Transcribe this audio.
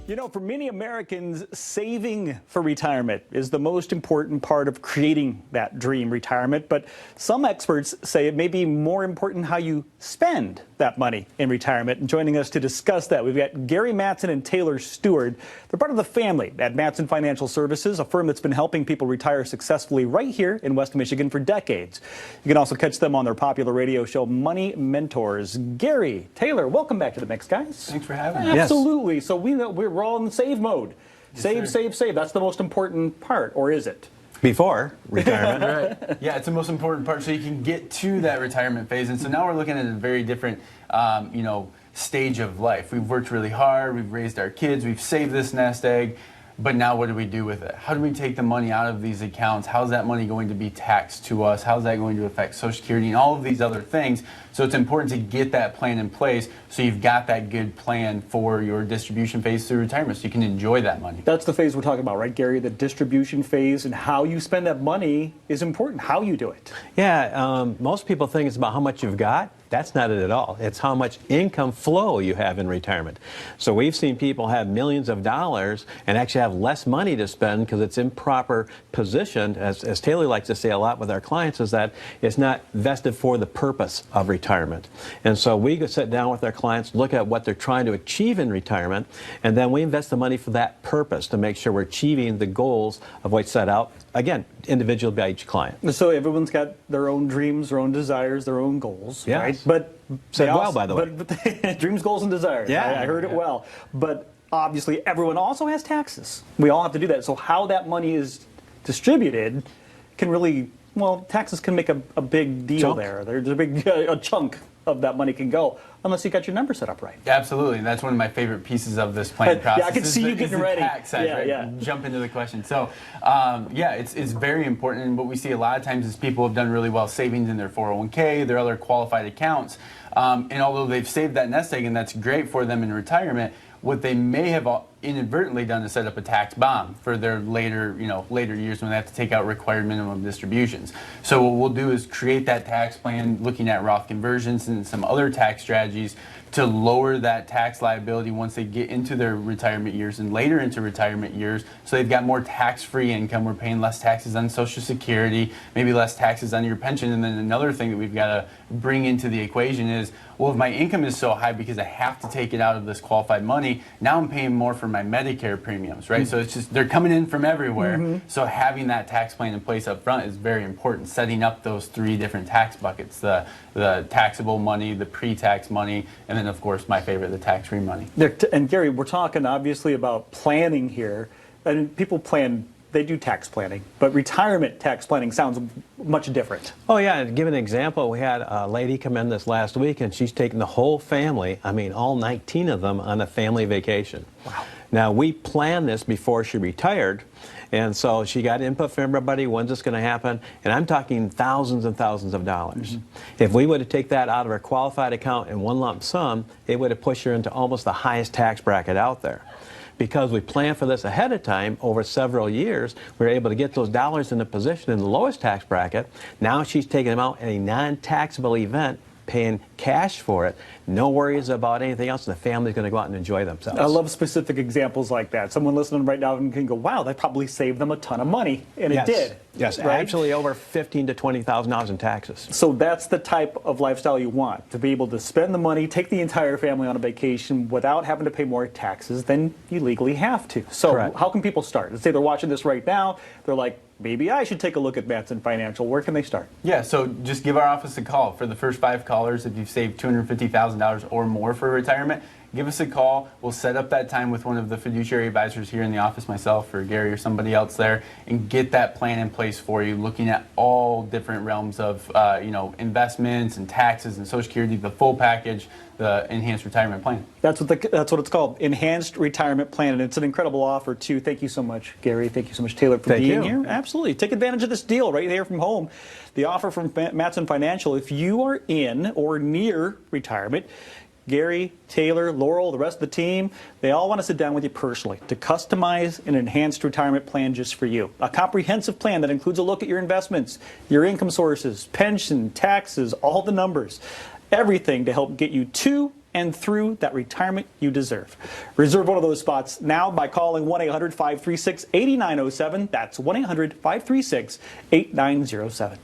You know, for many Americans, saving for retirement is the most important part of creating that dream retirement. But some experts say it may be more important how you spend that money in retirement. And joining us to discuss that, we've got Gary Mattson and Taylor Steward. They're part of the family at Mattson Financial Services, a firm that's been helping people retire successfully right here in West Michigan for decades. You can also catch them on their popular radio show, Money Mentors. Gary, Taylor, welcome back to the mix, guys. Thanks for having us. Absolutely. Yes. So we're all in save mode. Yes, save, sir. save. That's the most important part, or is it? Before retirement. Right. Yeah, it's the most important part so you can get to that retirement phase. And so now we're looking at a very different, stage of life. We've worked really hard, we've raised our kids, we've saved this nest egg, but now what do we do with it? How do we take the money out of these accounts? How's that money going to be taxed to us? How's that going to affect Social Security and all of these other things? So it's important to get that plan in place so you've got that good plan for your distribution phase through retirement so you can enjoy that money. That's the phase we're talking about, right, Gary? The distribution phase, and how you spend that money is important, how you do it. Yeah, most people think it's about how much you've got. That's not it at all. It's how much income flow you have in retirement. So we've seen people have millions of dollars and actually have less money to spend because it's improper positioned, as Taylor likes to say a lot with our clients, is that it's not vested for the purpose of retirement. And so we go sit down with our clients, look at what they're trying to achieve in retirement, and then we invest the money for that purpose to make sure we're achieving the goals of what's set out. Again, individual by each client. So everyone's got their own dreams, their own desires, their own goals, yes. right? But said well, by the way. But dreams, goals, and desires. Yeah, I heard it well. But obviously, everyone also has taxes. We all have to do that. So how that money is distributed can really, well, taxes can make a big deal chunk. there. There's a big a chunk of that money can go, unless you got your numbers set up right. Absolutely, and that's one of my favorite pieces of this planning process. Yeah, I can see you getting ready. Tax side, right? Yeah. Jump into the question. So, it's very important, and what we see a lot of times is people have done really well savings in their 401k, their other qualified accounts, and although they've saved that nest egg, and that's great for them in retirement, what they may have inadvertently done is set up a tax bomb for their later years when they have to take out required minimum distributions. So what we'll do is create that tax plan, looking at Roth conversions and some other tax strategies to lower that tax liability once they get into their retirement years and later into retirement years, so they've got more tax-free income. We're paying less taxes on Social Security, maybe less taxes on your pension. And then another thing that we've got to bring into the equation is, well, if my income is so high because I have to take it out of this qualified money, now I'm paying more for my Medicare premiums, right? Mm-hmm. So it's just, they're coming in from everywhere. Mm-hmm. So having that tax plan in place up front is very important, setting up those three different tax buckets, the taxable money, the pre-tax money, and then of course my favorite, the tax-free money. And Gary, we're talking obviously about planning here, and people plan, they do tax planning, but retirement tax planning sounds much different. Oh yeah, and to give an example, we had a lady come in this last week and she's taken the whole family, I mean all 19 of them, on a family vacation. Wow. Now we planned this before she retired, and so she got input from everybody, when's this going to happen, and I'm talking thousands and thousands of dollars. Mm-hmm. If we would have taken that out of her qualified account in one lump sum, it would have pushed her into almost the highest tax bracket out there. Because we planned for this ahead of time over several years, we were able to get those dollars in a position in the lowest tax bracket. Now she's taking them out in a non-taxable event, paying cash for it, no worries about anything else, and the family's going to go out and enjoy themselves. I love specific examples like that. Someone listening right now can go, wow, that probably saved them a ton of money, and yes. It did. Yes, right? Actually over $15,000 to $20,000 in taxes. So that's the type of lifestyle you want, to be able to spend the money, take the entire family on a vacation without having to pay more taxes than you legally have to. So correct. How can people start? Let's say they're watching this right now, they're like, maybe I should take a look at Mattson Financial. Where can they start? Yeah, so just give our office a call. For the first 5 callers, if you've saved $250,000 or more for retirement, give us a call. We'll set up that time with one of the fiduciary advisors here in the office, myself or Gary or somebody else there, and get that plan in place for you, looking at all different realms of investments and taxes and Social Security, the full package, the enhanced retirement plan. That's what it's called, enhanced retirement plan, and it's an incredible offer too. Thank you so much, Gary. Thank you so much, Taylor, for being here. Absolutely, take advantage of this deal right here from home. The offer from Mattson Financial. If you are in or near retirement, Gary, Taylor, Laurel, the rest of the team, they all want to sit down with you personally to customize an enhanced retirement plan just for you. A comprehensive plan that includes a look at your investments, your income sources, pension, taxes, all the numbers, everything to help get you to and through that retirement you deserve. Reserve one of those spots now by calling 1-800-536-8907. That's 1-800-536-8907.